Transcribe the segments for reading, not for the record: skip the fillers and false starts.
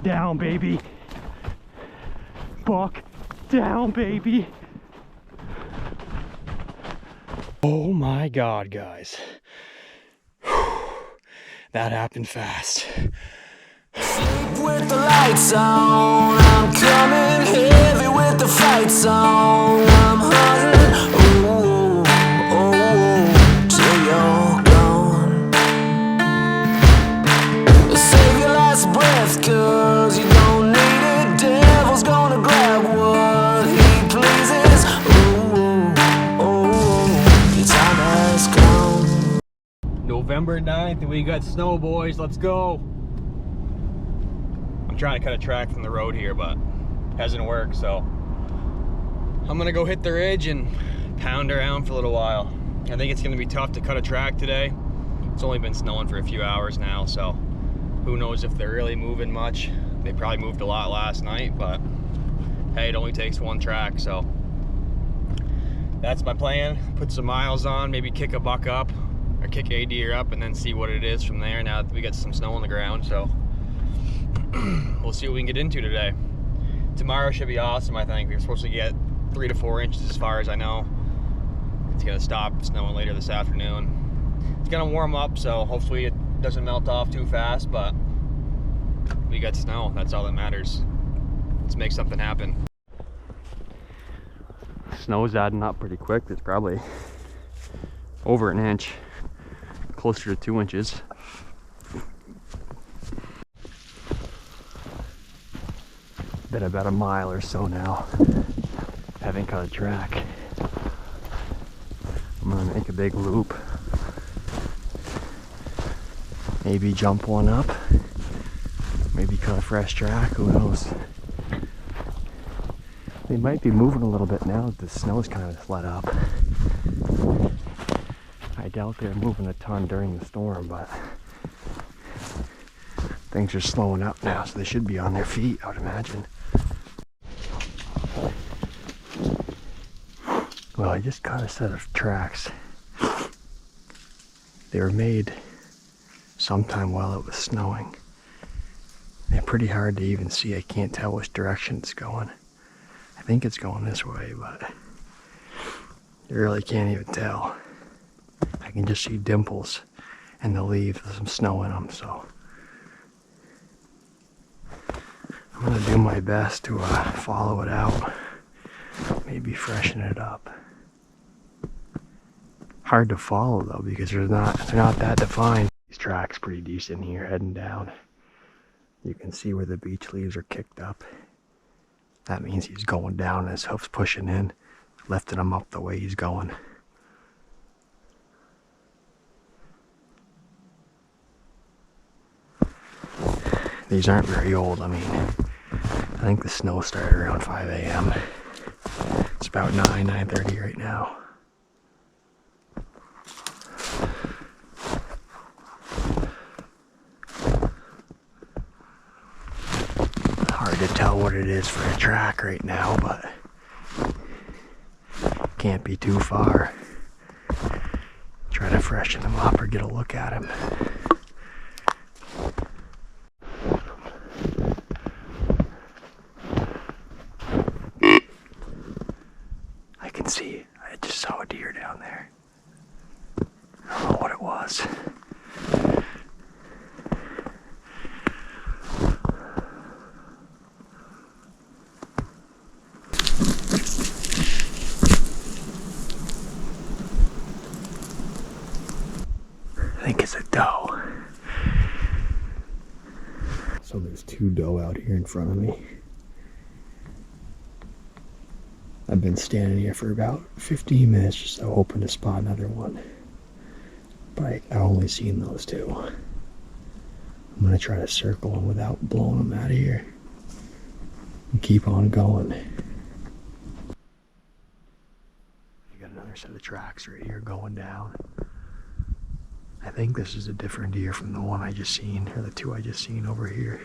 down, baby. Buck down, baby. Oh my God, guys. That happened fast. Sleep with the lights on, I'm coming heavy with the fights on. I'm hunting, oh, oh, till you're gone. Save your last breath, cause you don't need it. Devil's gonna grab what he pleases. Oh, oh, your time has come. November 9th and we got snow, boys. Let's go. I'm trying to cut a track from the road here, but it hasn't worked, so I'm gonna go hit the ridge and pound around for a little while. I think it's gonna be tough to cut a track today. It's only been snowing for a few hours now, so who knows if they're really moving much. They probably moved a lot last night, but hey, it only takes one track, so that's my plan. Put some miles on, maybe kick a buck up or kick a deer up, and then see what it is from there now that we got some snow on the ground. So we'll see what we can get into today. Tomorrow should be awesome. I think we're supposed to get 3 to 4 inches as far as I know. It's gonna stop snowing later this afternoon. It's gonna warm up, so hopefully it doesn't melt off too fast, but we got snow. That's all that matters. Let's make something happen. Snow's adding up pretty quick. It's probably over an inch, closer to 2 inches. Been about a mile or so now. Haven't cut a track. I'm gonna make a big loop. Maybe jump one up. Maybe cut a fresh track, who knows. They might be moving a little bit now that the snow's kind of let up. I doubt they're moving a ton during the storm, but things are slowing up now, so they should be on their feet, I would imagine. Well, I just cut a set of tracks. They were made sometime while it was snowing. They're pretty hard to even see. I can't tell which direction it's going. I think it's going this way, but you really can't even tell. I can just see dimples and the leaves with some snow in them, so I'm gonna do my best to follow it out, maybe freshen it up. Hard to follow though, because they're not that defined. These tracks pretty decent here heading down. You can see where the beech leaves are kicked up. That means he's going down and his hoof's pushing in, lifting him up the way he's going. These aren't very old. I mean, I think the snow started around 5 a.m. It's about 9:30 right now. Hard to tell what it is for a track right now, but can't be too far. Try to freshen him up or get a look at him. I can see, I just saw a deer down there. I don't know what it was. I think it's a doe. So there's 2 doe out here in front of me. I've been standing here for about 15 minutes just so hoping to spot another one. But I only seen those 2. I'm gonna try to circle them without blowing them out of here. And keep on going. You got another set of tracks right here going down. I think this is a different deer from the one I just seen, or the 2 I just seen over here.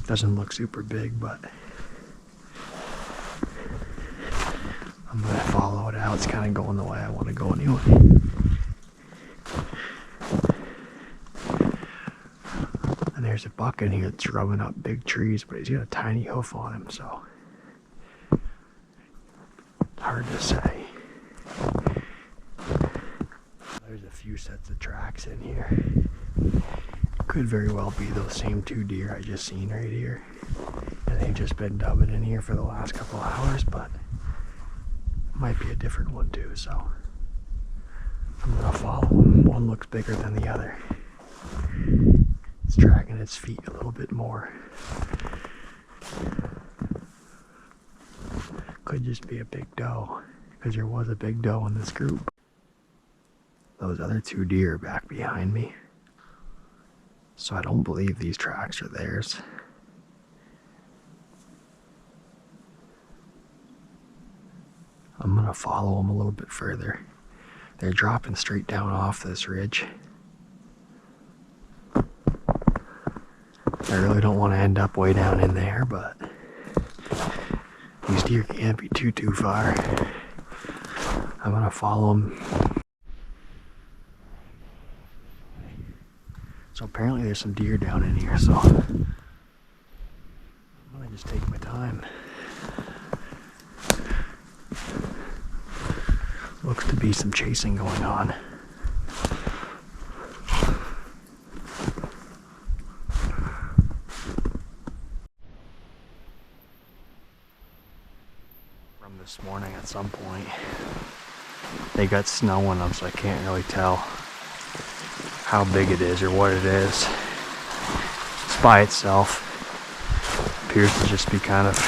Doesn't look super big, but I'm gonna follow it out. It's kind of going the way I want to go anyway. And there's a buck in here that's rubbing up big trees, but he's got a tiny hoof on him, so hard to say. There's a few sets of tracks in here. Could very well be those same 2 deer I just seen right here. And they've just been dubbing in here for the last couple hours, but might be a different one too, so I'm gonna follow them. One looks bigger than the other. It's dragging its feet a little bit more. Could just be a big doe, because there was a big doe in this group. Those other 2 deer are back behind me, so I don't believe these tracks are theirs. I'm gonna follow them a little bit further. They're dropping straight down off this ridge. I really don't want to end up way down in there, but these deer can't be too far. I'm gonna follow them. So apparently there's some deer down in here, so I'm gonna just take my time. Looks to be some chasing going on. From this morning at some point, they got snow in them, so I can't really tell how big it is or what it is. It's by itself. Appears to just be kind of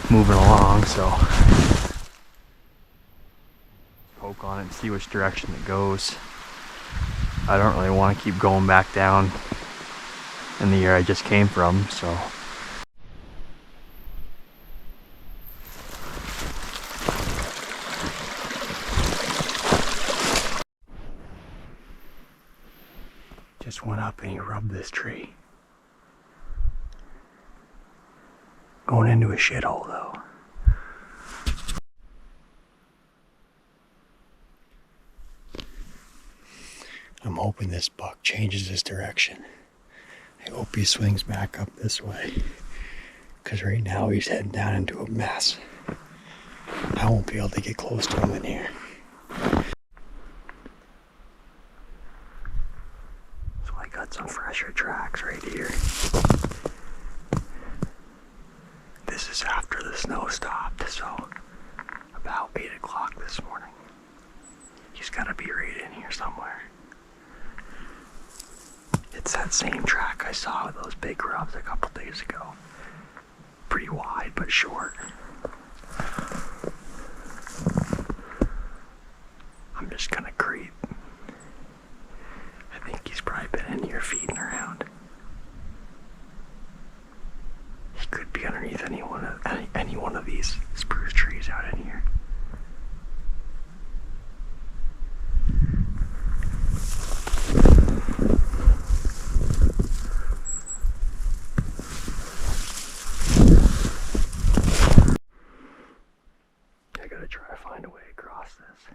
moving along, so poke on it and see which direction it goes. I don't really want to keep going back down in the area I just came from, so just went up and he rubbed this tree. Going into a shithole though. I'm hoping this buck changes his direction. I hope he swings back up this way, because right now he's heading down into a mess. I won't be able to get close to him in here. So I got some fresher tracks right here. This is after the snow stopped, so about 8 o'clock this morning. He's got to be right in here somewhere. It's that same track I saw with those big rubs a couple days ago. Pretty wide, but short. I'm just gonna creep. I think he's probably been in here feeding around. He could be underneath any one of these spruce trees out in here. I gotta try to find a way across this.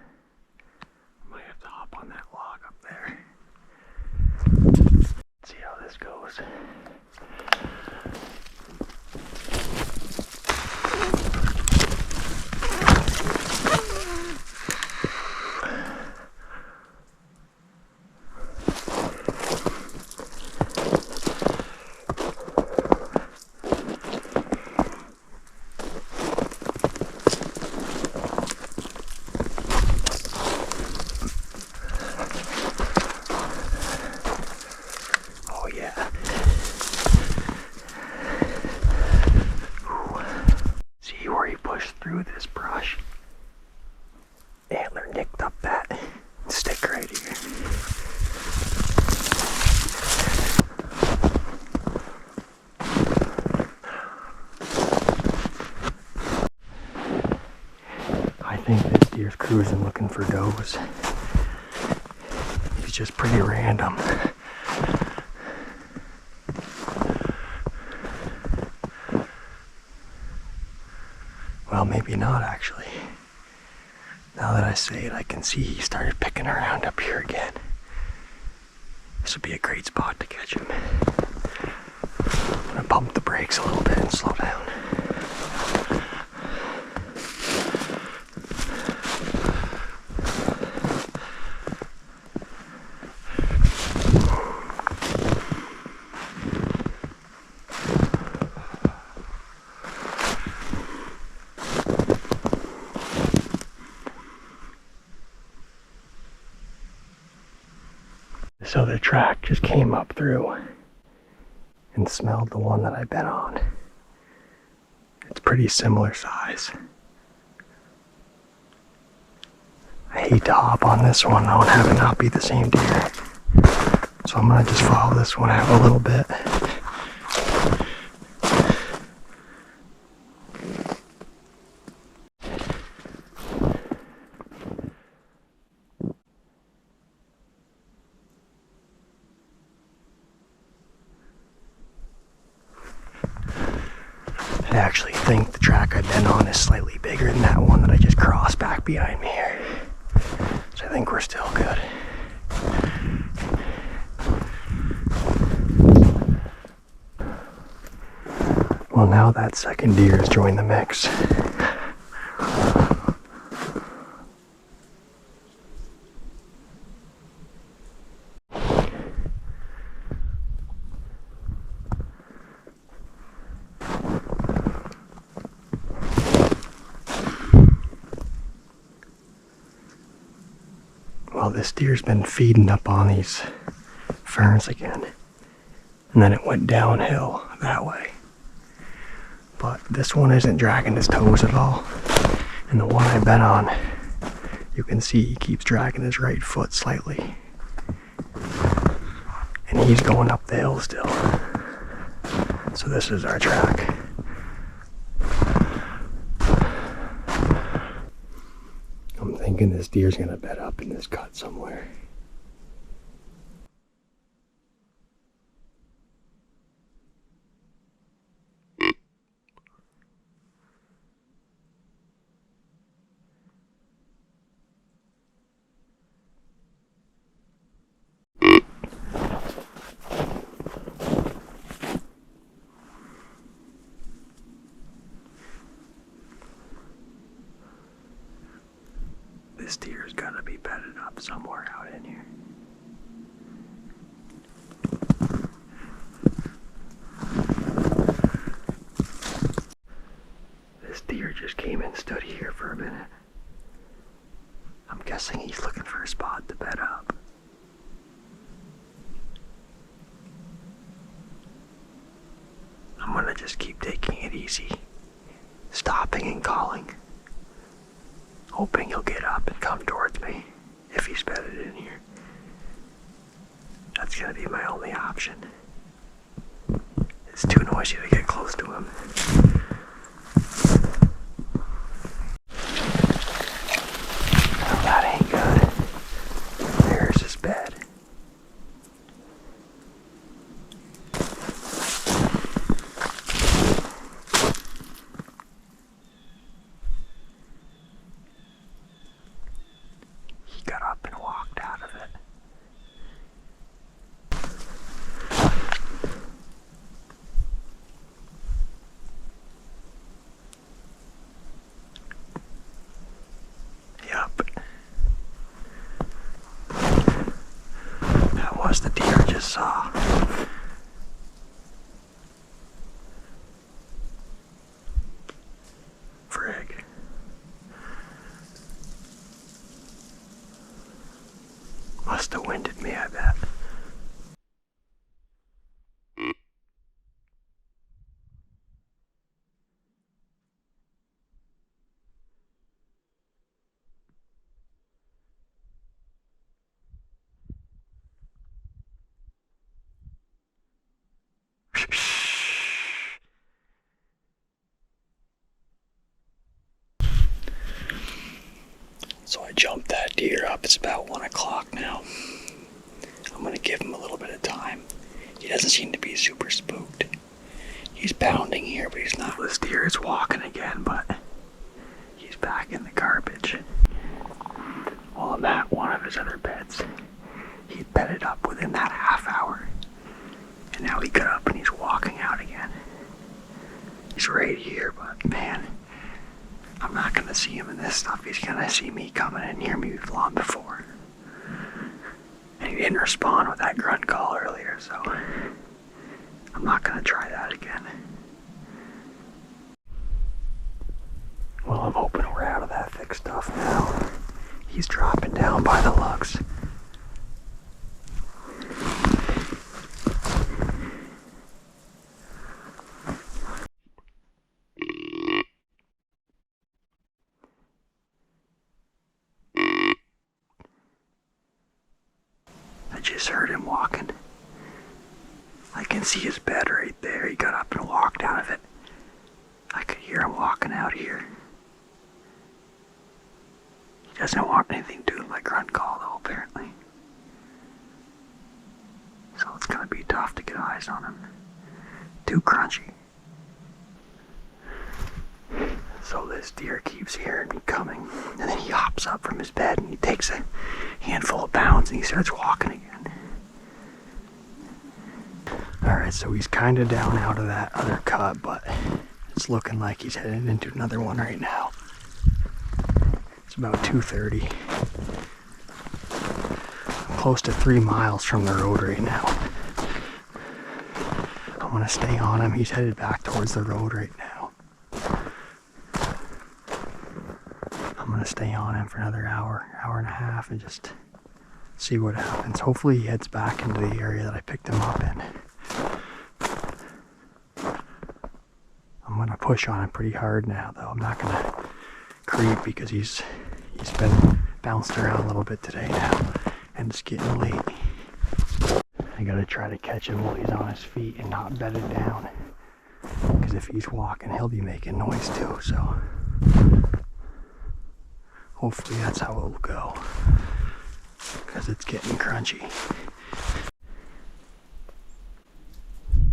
I might have to hop on that log up there. See how this goes. Through this brush. Antler nicked up that stick right here. I think this deer's cruising looking for does. He's just pretty random. Well, maybe not actually. Now that I say it, I can see he started picking around up here again. This would be a great spot to catch him. brakes a little bit and slow down. So the track just came up through and smelled the one that I've been on. It's pretty similar size. I hate to hop on this one though and have it not be the same deer. So I'm gonna just follow this one out a little bit. I actually think the track I've been on is slightly bigger than that one that I just crossed back behind me here. So I think we're still good. Well, now that second deer has joined the mix. Well, this deer's been feeding up on these ferns again. And then it went downhill that way. But this one isn't dragging his toes at all. And the one I've been on, you can see he keeps dragging his right foot slightly. And he's going up the hill still. So this is our track. I'm thinking this deer's gonna bed up in this cut somewhere. This deer's gotta be bedded up somewhere out in here. This deer just came and stood here for a minute. I'm guessing he's looking for a spot to bed up. I'm gonna just keep taking it easy, stopping and calling. Hoping he'll get up and come towards me if he's bedded in here. That's gonna be my only option. It's too noisy to get close to him. Oh, that ain't good. There's his bed. The deer I just saw. Frig. Must have winded me, I bet. So I jumped that deer up. It's about 1 o'clock now. I'm gonna give him a little bit of time. He doesn't seem to be super spooked. He's pounding here, but he's not. This deer is walking again, but he's back in the garbage. Well, I'm at one of his other beds. He bedded up within that half hour. And now he got up and he's walking out again. He's right here, but man, I'm not gonna see him in this stuff. He's gonna see me coming in here. We've long before. And he didn't respond with that grunt call earlier, so I'm not gonna try that again. Well, I'm hoping we're out of that thick stuff now. He's dropping down by the lugs. I just heard him walking. I can see his bed right there. He got up and walked out of it. I could hear him walking out here. He doesn't want anything to do with my grunt call though, apparently. So it's gonna be tough to get eyes on him. Too crunchy. So this deer keeps hearing me coming, and then he hops up from his bed and he takes a handful of pounds and he starts walking again. Alright, so he's kind of down out of that other cut, but it's looking like he's headed into another one right now. It's about 2:30. I'm close to 3 miles from the road right now. I'm gonna stay on him. He's headed back towards the road right now. I'm gonna stay on him for another hour, hour and a half, and just see what happens. Hopefully he heads back into the area that I picked him up in. I'm gonna push on him pretty hard now though. I'm not gonna creep because he's been bounced around a little bit today now and it's getting late. I gotta try to catch him while he's on his feet and not bedded down, because if he's walking he'll be making noise too, so hopefully that's how it'll go, because it's getting crunchy.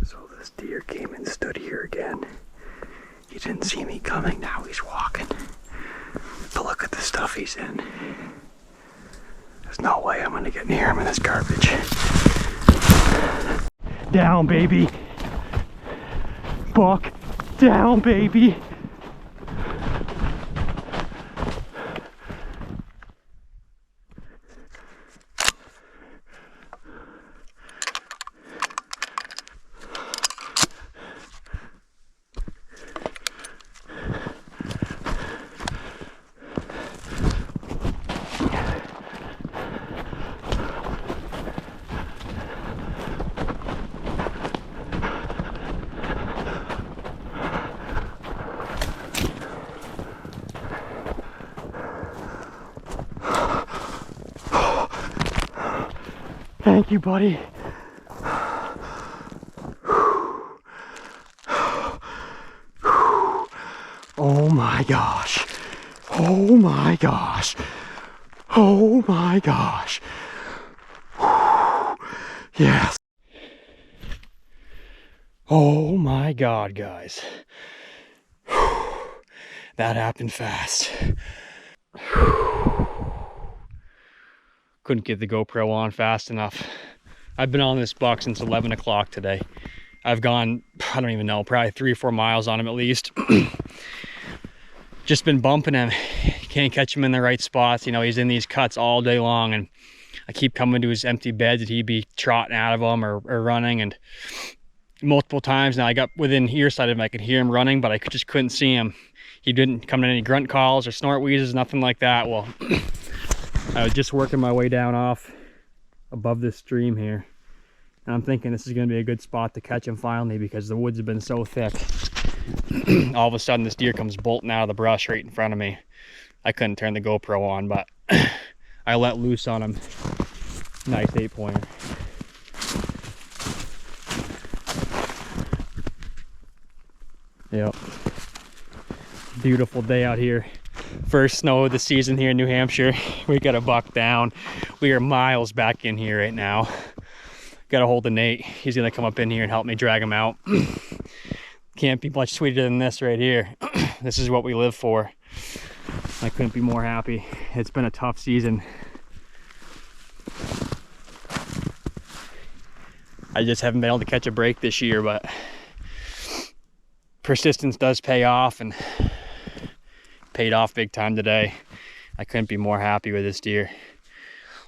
So this deer came and stood here again. He didn't see me coming, now he's walking. But look at the stuff he's in. There's no way I'm gonna get near him in this garbage. Down, baby. Buck down, baby. Thank you, buddy. Oh my gosh. Oh my gosh. Oh my gosh. Yes. Oh my God, guys. That happened fast. Couldn't get the GoPro on fast enough. I've been on this buck since 11 o'clock today. I've gone, I don't even know, probably 3 or 4 miles on him at least. Just been bumping him. Can't catch him in the right spots. You know, he's in these cuts all day long, and I keep coming to his empty beds that he'd be trotting out of them or running, and multiple times now I got within earsight of him. I could hear him running, but I just couldn't see him. He didn't come in any grunt calls or snort wheezes, nothing like that. Well, I was just working my way down off above this stream here, and I'm thinking this is going to be a good spot to catch him finally, because the woods have been so thick. All of a sudden this deer comes bolting out of the brush right in front of me. I couldn't turn the GoPro on, but I let loose on him. Nice 8-pointer. Yep. Beautiful day out here. First snow of the season here in New Hampshire. We got a buck down. We are miles back in here right now. Got a hold of Nate. He's gonna come up in here and help me drag him out. Can't be much sweeter than this right here. This is what we live for. I couldn't be more happy. It's been a tough season. I just haven't been able to catch a break this year, but persistence does pay off, and paid off big time today. I couldn't be more happy with this deer.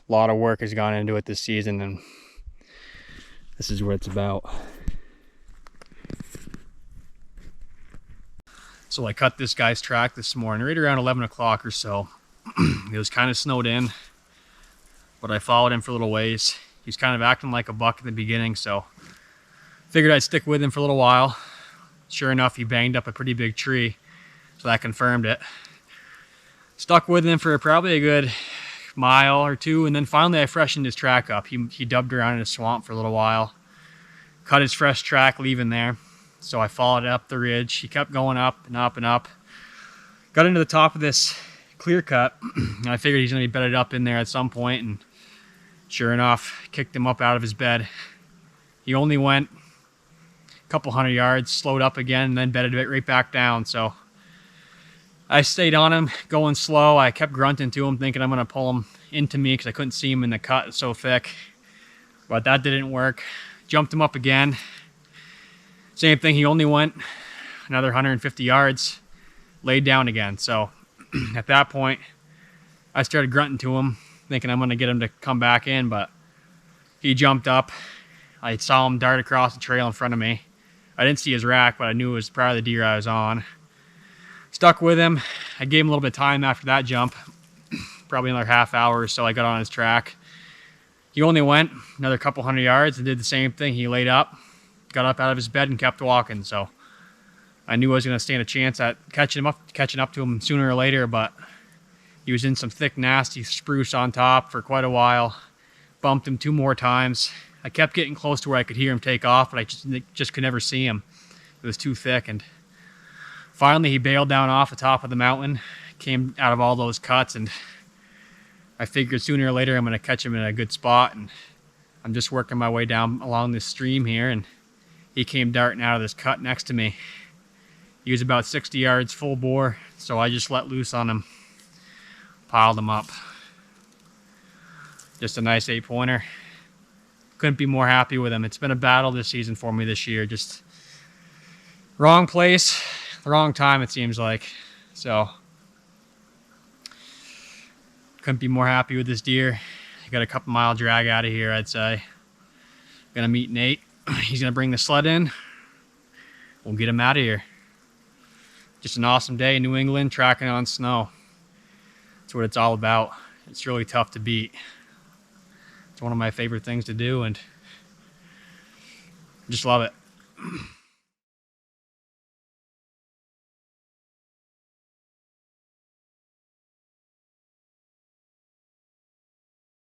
A lot of work has gone into it this season, and this is what it's about. So I cut this guy's track this morning, right around 11 o'clock or so. It was kind of snowed in, but I followed him for a little ways. He's kind of acting like a buck in the beginning, so figured I'd stick with him for a little while. Sure enough, he banged up a pretty big tree, so that confirmed it. Stuck with him for probably a good mile or two, and then finally I freshened his track up. He dubbed around in the swamp for a little while. Cut his fresh track leaving there, so I followed up the ridge. He kept going up and up and up. Got into the top of this clear cut, and I figured he's going to be bedded up in there at some point, and sure enough, kicked him up out of his bed. He only went a couple hundred yards, slowed up again, and then bedded it right back down. So I stayed on him, going slow. I kept grunting to him, thinking I'm going to pull him into me because I couldn't see him in the cut. It's so thick. But that didn't work. Jumped him up again. Same thing. He only went another 150 yards, laid down again. So at that point, I started grunting to him, thinking I'm going to get him to come back in, but he jumped up. I saw him dart across the trail in front of me. I didn't see his rack, but I knew it was probably the deer I was on. Stuck with him. I gave him a little bit of time after that jump, probably another half hour or so. I got on his track. He only went another couple hundred yards and did the same thing. He laid up, got up out of his bed, and kept walking. So I knew I was going to stand a chance at catching up to him sooner or later, but he was in some thick, nasty spruce on top for quite a while. Bumped him 2 more times. I kept getting close to where I could hear him take off, but I just could never see him. It was too thick, and finally he bailed down off the top of the mountain, came out of all those cuts, and I figured sooner or later I'm going to catch him in a good spot, and I'm just working my way down along this stream here, and he came darting out of this cut next to me. He was about 60 yards full bore, so I just let loose on him, piled him up. Just a nice 8-pointer. Couldn't be more happy with him. It's been a battle this season for me this year. Just wrong place, wrong time, it seems like. So couldn't be more happy with this deer. I got a couple mile drag out of here, I'd say. Gonna meet Nate. He's gonna bring the sled in. We'll get him out of here. Just an awesome day in New England, tracking on snow. That's what it's all about. It's really tough to beat. It's one of my favorite things to do, and I just love it.